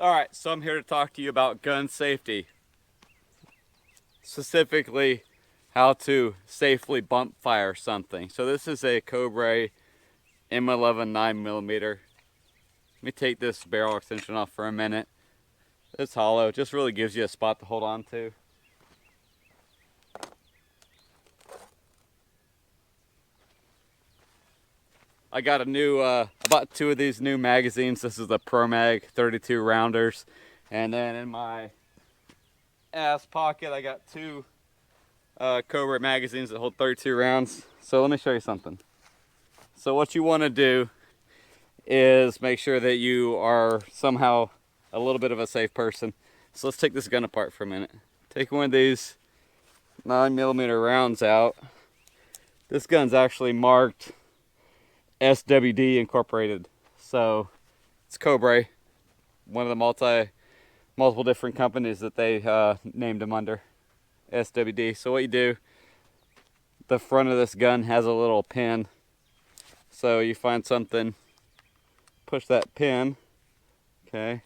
Alright, so I'm here to talk to you about gun safety. Specifically, how to safely bump fire something. So this is a Cobray M-11 9mm. Let me take this barrel extension off for a minute. It's hollow, it just really gives you a spot to hold on to. I got a new, I bought 2 of these new magazines. This is the Pro Mag 32 rounders. And then in my ass pocket, I got 2 Cobra magazines that hold 32 rounds. So let me show you something. So what you want to do is make sure that you are somehow a little bit of a safe person. So let's take this gun apart for a minute. Take one of these 9mm rounds out. This gun's actually marked SWD Incorporated. So it's Cobray, one of the multiple different companies that they named them under. SWD. So what you do, the front of this gun has a little pin. So you find something, push that pin. Okay.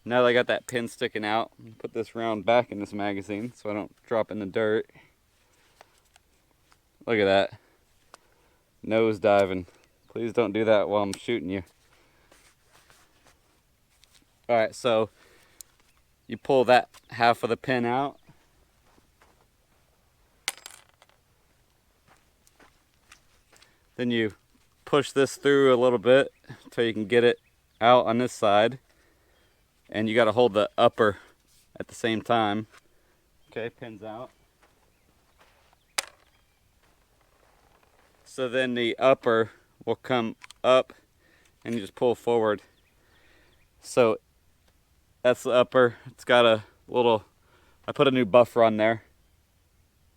Now that I got that pin sticking out, put this round back in this magazine so I don't drop in the dirt. Look at that. Nose diving. Please don't do that while I'm shooting you. Alright, so you pull that half of the pin out. Then you push this through a little bit until you can get it out on this side. And you got to hold the upper at the same time. Okay, pin's out. So then the upper will come up and you just pull forward. So that's the upper. It's got a little, I put a new buffer on there.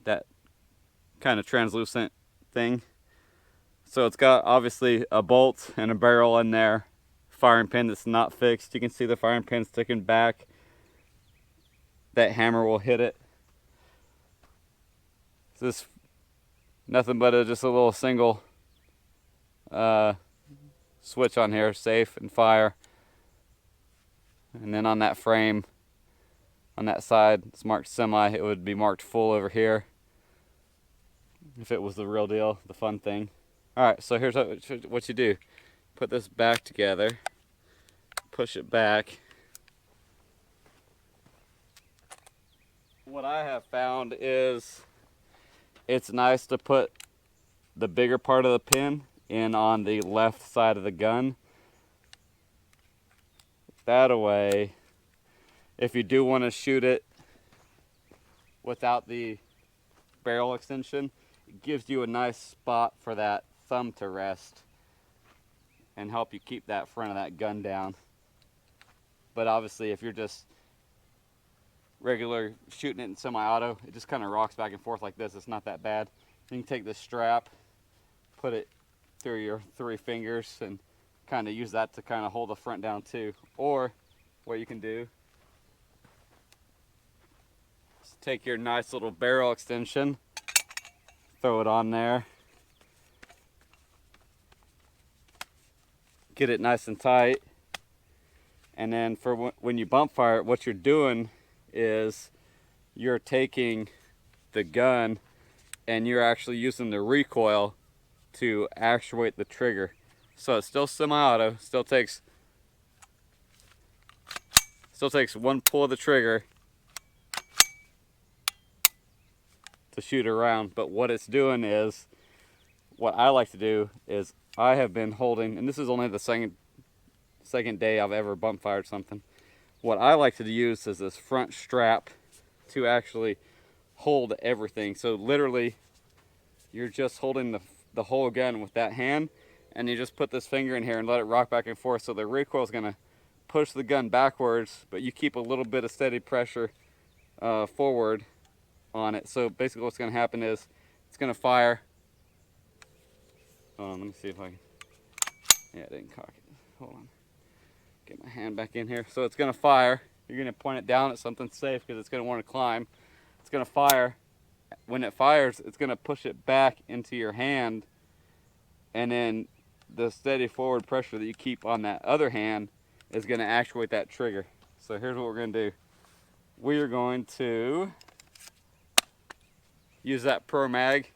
That kind of translucent thing. So it's got obviously a bolt and a barrel in there. Firing pin that's not fixed. You can see the firing pin sticking back. That hammer will hit it. This nothing but just a little single switch on here, safe and fire. And then on that frame, on that side, it's marked semi. It would be marked full over here if it was the real deal, the fun thing. Alright, so here's what you do. Put this back together, push it back. What I have found is it's nice to put the bigger part of the pin in on the left side of the gun. That way, if you do want to shoot it without the barrel extension, it gives you a nice spot for that thumb to rest and help you keep that front of that gun down. But obviously if you're just regular shooting it in semi-auto, it just kind of rocks back and forth like this. It's not that bad. You can take this strap, put it through your 3 fingers and kind of use that to kind of hold the front down too. Or what you can do is take your nice little barrel extension, throw it on there, get it nice and tight, and then for when you bump fire, what you're doing is you're taking the gun and you're actually using the recoil to actuate the trigger. So it's still semi-auto, still takes one pull of the trigger to shoot around, but what it's doing is, what I like to do is, I have been holding, and this is only the second day I've ever bump fired something. What I like to use is this front strap to actually hold everything. So literally, you're just holding the whole gun with that hand, and you just put this finger in here and let it rock back and forth. So the recoil is gonna push the gun backwards, but you keep a little bit of steady pressure forward on it. So basically what's gonna happen is, it's gonna fire. Hold on, let me see if I can. Yeah, I didn't cock it. Hold on. Get my hand back in here. So it's going to fire. You're going to point it down at something safe because it's going to want to climb. It's going to fire. When it fires, it's going to push it back into your hand. And then the steady forward pressure that you keep on that other hand is going to actuate that trigger. So here's what we're gonna do. We are going to use that Pro Mag,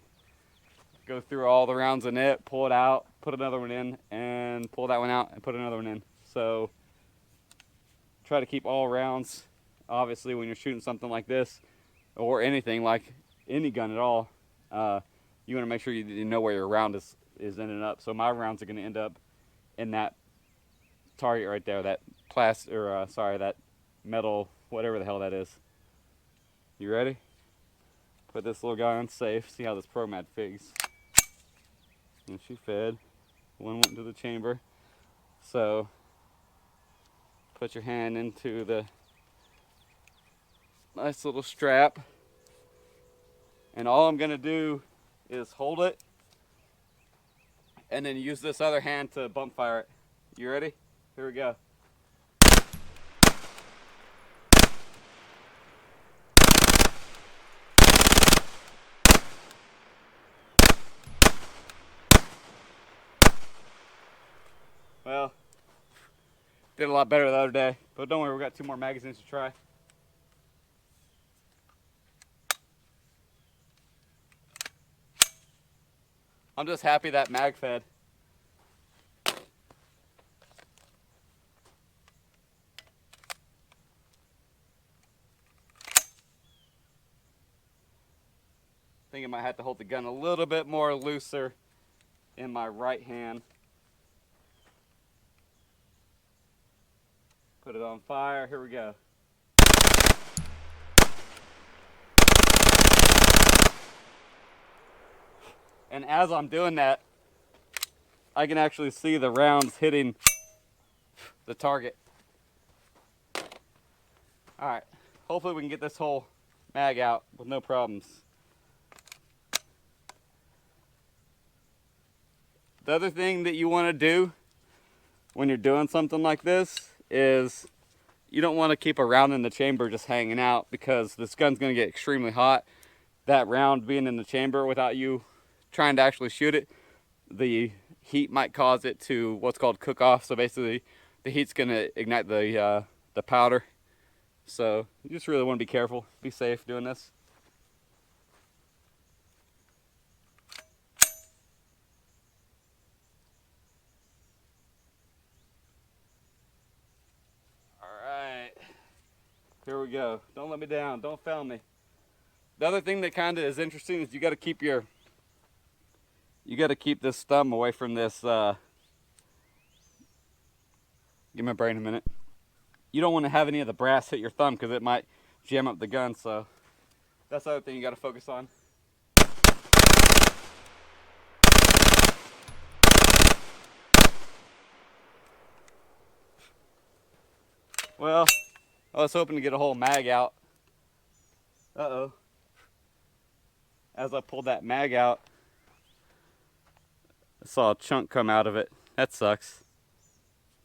go through all the rounds in it, pull it out, put another one in, and pull that one out and put another one in. So try to keep all rounds. Obviously when you're shooting something like this, or anything like any gun at all, you want to make sure you know where your round is ending up. So my rounds are going to end up in that target right there, that plastic, or that metal, whatever the hell that is. You ready? Put this little guy on safe. See how this Pro Mag figs. And she fed. One went into the chamber. So put your hand into the nice little strap. And all I'm gonna do is hold it and then use this other hand to bump fire it. You ready? Here we go. Well, did a lot better the other day, but don't worry, we got 2 more magazines to try. I'm just happy that mag fed. I think I might have to hold the gun a little bit more looser in my right hand. Put it on fire, here we go. And as I'm doing that, I can actually see the rounds hitting the target. All right, hopefully we can get this whole mag out with no problems. The other thing that you want to do when you're doing something like this is you don't want to keep a round in the chamber just hanging out, because this gun's going to get extremely hot. That round being in the chamber without you trying to actually shoot it, the heat might cause it to what's called cook off. So basically the heat's going to ignite the powder. So you just really want to be careful, be safe doing this. Here we go. Don't let me down. Don't fail me. The other thing that kind of is interesting is you got to keep this thumb away from this. Give my brain a minute. You don't want to have any of the brass hit your thumb because it might jam up the gun. So that's the other thing you got to focus on. Well, I was hoping to get a whole mag out. Uh-oh. As I pulled that mag out, I saw a chunk come out of it. That sucks.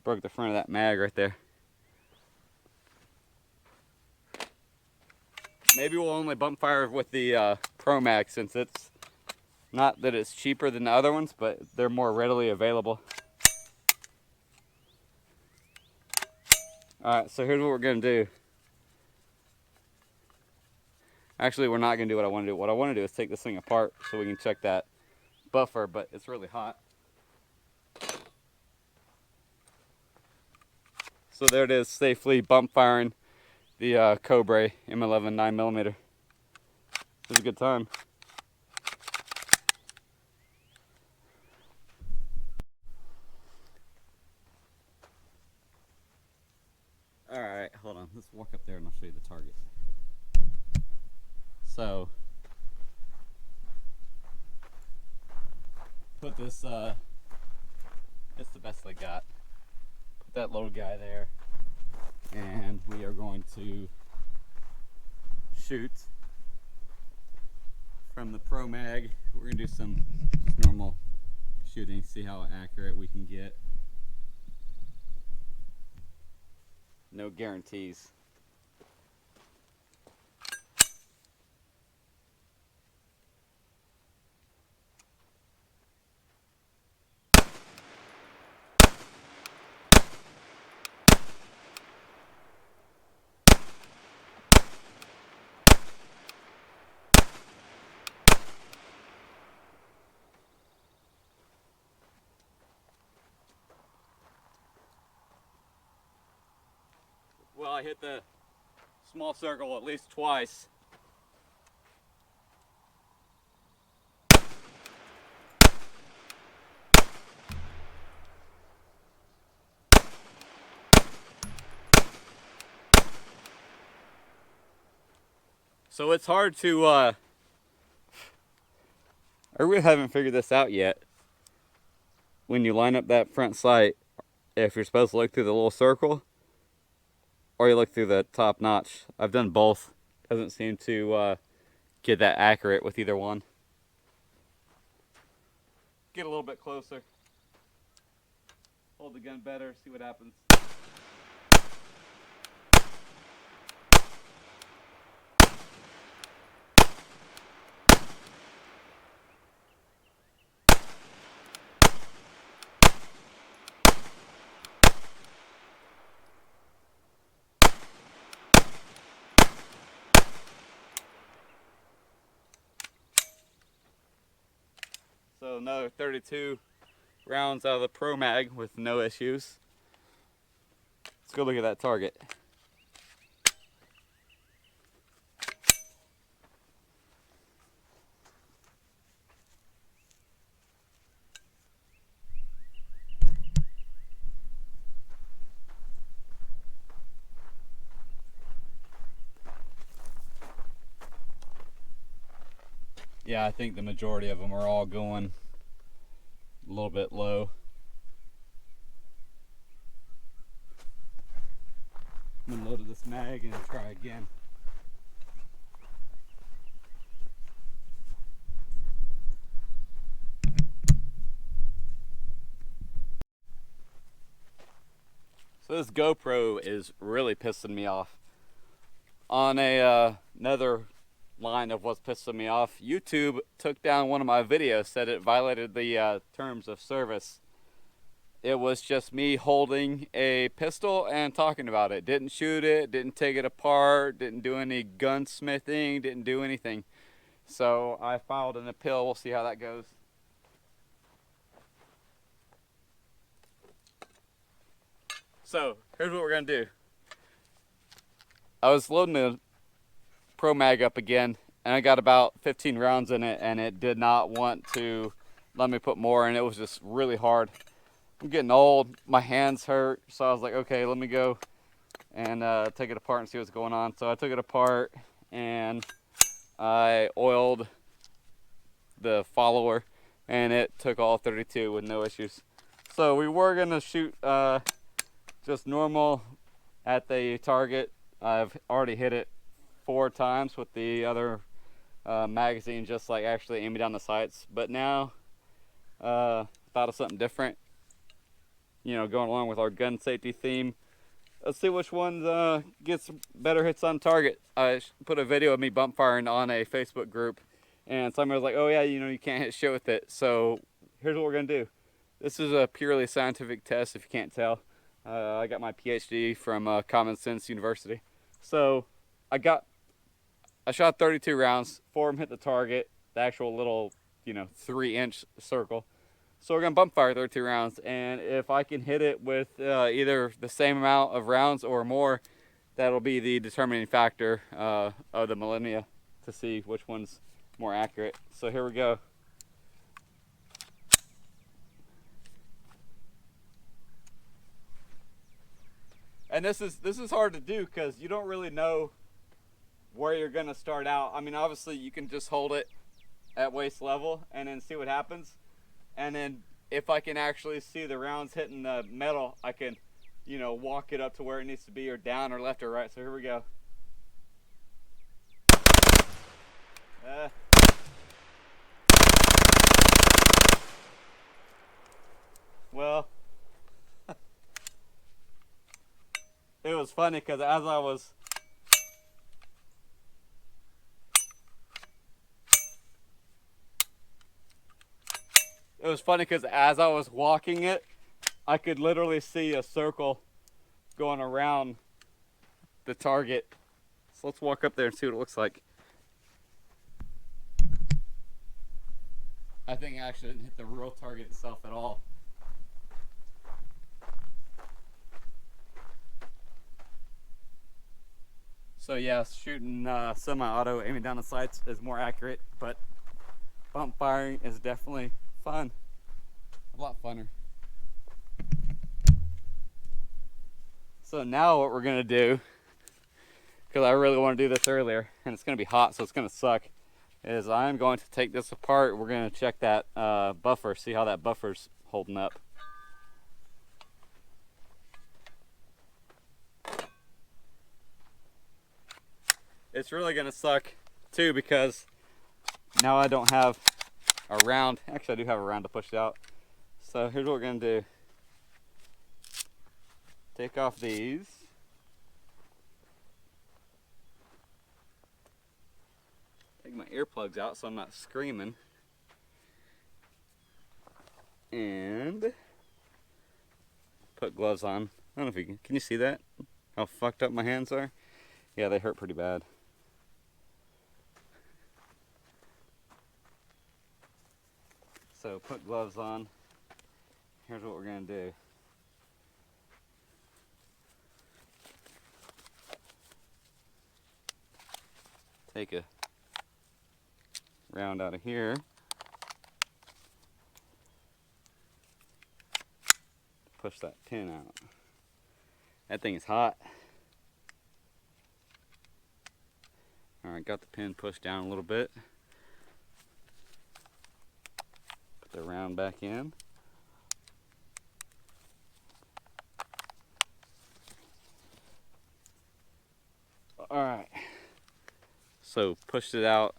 Broke the front of that mag right there. Maybe we'll only bump fire with the Pro Mag, since it's not that it's cheaper than the other ones, but they're more readily available. Alright, so here's what we're going to do. Actually, we're not going to do what I want to do. What I want to do is take this thing apart so we can check that buffer, but it's really hot. So there it is, safely bump firing the Cobray M-11 9mm. It was a good time. Alright, hold on. Let's walk up there and I'll show you the target. So, put this, it's the best I got. Put that little guy there. And we are going to shoot from the Pro Mag. We're going to do some just normal shooting, see how accurate we can get. No guarantees. probably hit the small circle at least twice. So it's hard to, I really haven't figured this out yet. When you line up that front sight, if you're supposed to look through the little circle, or you look through the top notch. I've done both. Doesn't seem to get that accurate with either one. Get a little bit closer. Hold the gun better, see what happens. So another 32 rounds out of the Pro Mag with no issues. Let's go look at that target. Yeah, I think the majority of them are all going a little bit low. I'm gonna load this mag and try again. So this GoPro is really pissing me off. On another line of what's pissing me off, YouTube took down one of my videos, said it violated the terms of service. It was just me holding a pistol and talking about it. Didn't shoot it, didn't take it apart, didn't do any gunsmithing, didn't do anything. So I filed an appeal. We'll see how that goes. So here's what we're gonna do. I was loading the Pro Mag up again, and I got about 15 rounds in it, and it did not want to let me put more, and it was just really hard. I'm getting old, my hands hurt, so I was like, okay, let me go and take it apart and see what's going on. So I took it apart and I oiled the follower, and it took all 32 with no issues. So we were gonna shoot just normal at the target. I've already hit it 4 times with the other magazine, just like actually aiming down the sights. But now thought of something different, you know, going along with our gun safety theme. Let's see which one gets better hits on target. I put a video of me bump firing on a Facebook group, and somebody was like, oh yeah, you know, you can't hit shit with it. So here's what we're gonna do. This is a purely scientific test, if you can't tell. I got my PhD from Common Sense University. So I shot 32 rounds, 4 of them hit the target, the actual little, you know, 3-inch circle. So we're gonna bump fire 32 rounds, and if I can hit it with either the same amount of rounds or more, that'll be the determining factor of the millennia to see which one's more accurate. So here we go. And this is hard to do because you don't really know where you're gonna start out. I mean, obviously you can just hold it at waist level and then see what happens. And then if I can actually see the rounds hitting the metal, I can, you know, walk it up to where it needs to be, or down or left or right. So here we go. Well, it was funny because as I was walking it, I could literally see a circle going around the target. So let's walk up there and see what it looks like. I think I actually didn't hit the real target itself at all. So yeah, shooting semi-auto, aiming down the sights is more accurate, but bump firing is definitely fun. A lot funner. So now what we're gonna do, because I really want to do this earlier, and it's gonna be hot, so it's gonna suck, is I'm going to take this apart. We're gonna check that buffer, see how that buffer's holding up. It's really gonna suck too, because now I don't have a round. Actually, I do have a round to push it out. So here's what we're gonna do. Take off these. Take my earplugs out so I'm not screaming. And put gloves on. I don't know if you can you see that? How fucked up my hands are? Yeah, they hurt pretty bad. So put gloves on. Here's what we're gonna do. Take a round out of here. Push that pin out. That thing is hot. Alright, got the pin pushed down a little bit. Put the round back in. Alright. So pushed it out.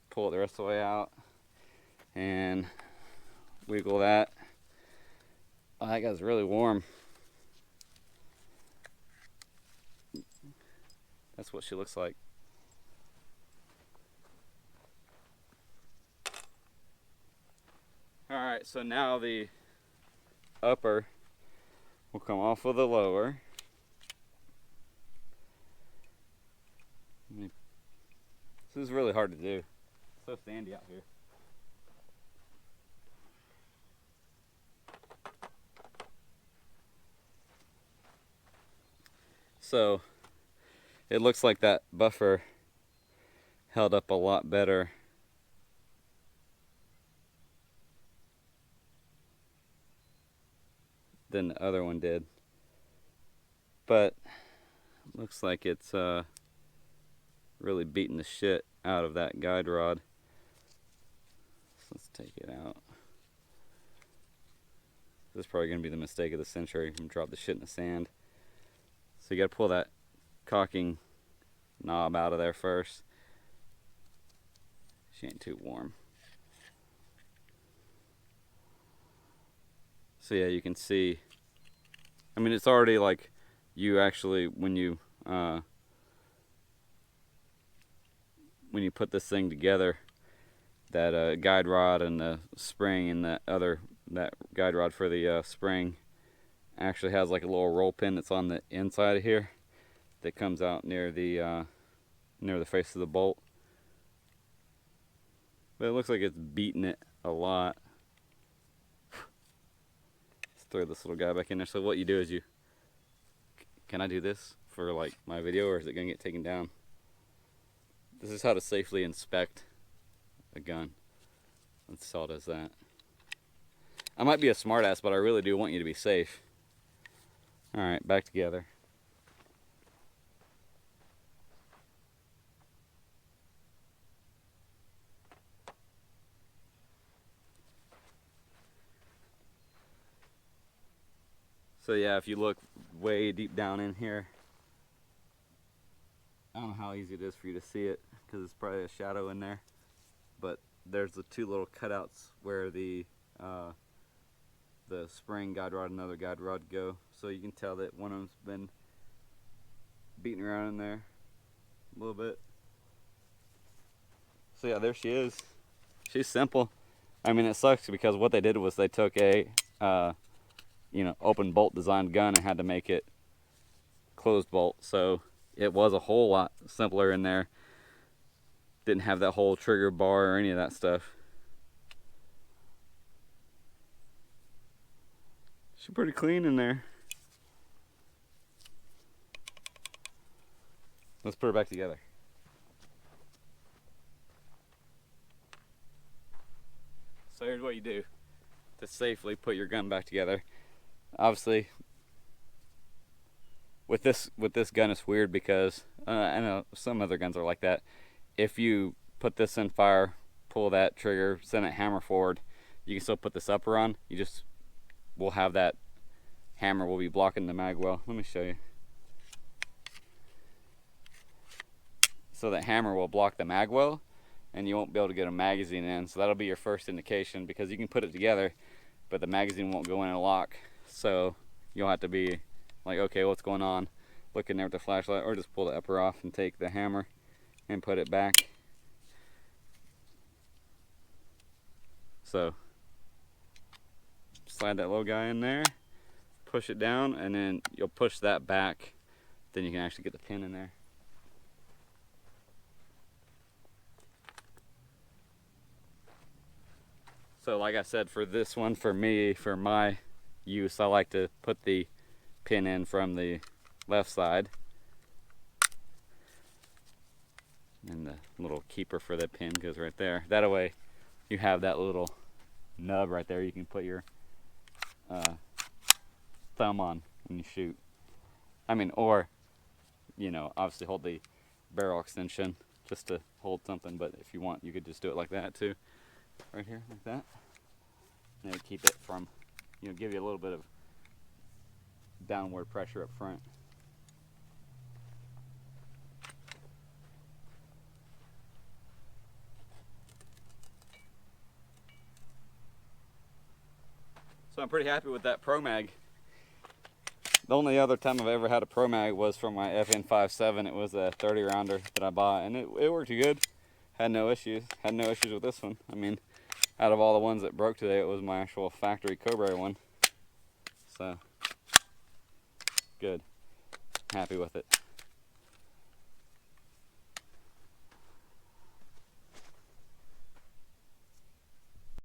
Pull it the rest of the way out. And wiggle that. Oh, that guy's really warm. That's what she looks like. Alright, so now the upper will come off of the lower. This is really hard to do. It's so sandy out here. So it looks like that buffer held up a lot better than the other one did. But looks like it's really beating the shit out of that guide rod. So let's take it out. This is probably going to be the mistake of the century. I'm drop the shit in the sand. So you got to pull that cocking knob out of there first. She ain't too warm. So yeah, you can see. I mean, it's already like you actually when you put this thing together, that guide rod and the spring and that guide rod for the spring actually has like a little roll pin that's on the inside of here that comes out near the face of the bolt. But it looks like it's beating it a lot. Let's throw this little guy back in there. So what you do is can I do this for like my video, or is it gonna get taken down? This is how to safely inspect a gun. Let's see how it does that. I might be a smartass, but I really do want you to be safe. Alright, back together. So yeah, if you look way deep down in here, I don't know how easy it is for you to see it because it's probably a shadow in there, but there's the two little cutouts where the spring guide rod and another guide rod go. So you can tell that one of them's been beating around in there a little bit. So yeah, there she is. She's simple. I mean, it sucks because what they did was they took a open bolt designed gun and had to make it closed bolt. So it was a whole lot simpler in there. Didn't have that whole trigger bar or any of that stuff. She's pretty clean in there. Let's put her back together. So here's what you do to safely put your gun back together. Obviously, with this gun, it's weird because I know some other guns are like that. If you put this in fire, pull that trigger, send it hammer forward, you can still put this upper on. You just will have that hammer will be blocking the mag well. Let me show you. So that hammer will block the mag well, and you won't be able to get a magazine in. So that'll be your first indication, because you can put it together, but the magazine won't go in and lock. So you'll have to be like, okay, what's going on? Look in there with the flashlight, or just pull the upper off and take the hammer and put it back. So slide that little guy in there, push it down, and then you'll push that back. Then you can actually get the pin in there. So like I said, for this one, for me, for my use, I like to put the pin in from the left side. And the little keeper for the pin goes right there. That way you have that little nub right there you can put your thumb on when you shoot. I mean, or, you know, obviously hold the barrel extension just to hold something, but if you want, you could just do it like that too. Right here, like that. And it'll keep it from, you know, give you a little bit of downward pressure up front. So I'm pretty happy with that Pro Mag. The only other time I've ever had a Pro Mag was from my FN57. It was a 30 rounder that I bought, and it worked good. Had no issues. Had no issues with this one. I mean, out of all the ones that broke today, it was my actual factory Cobray one. So, good. Happy with it.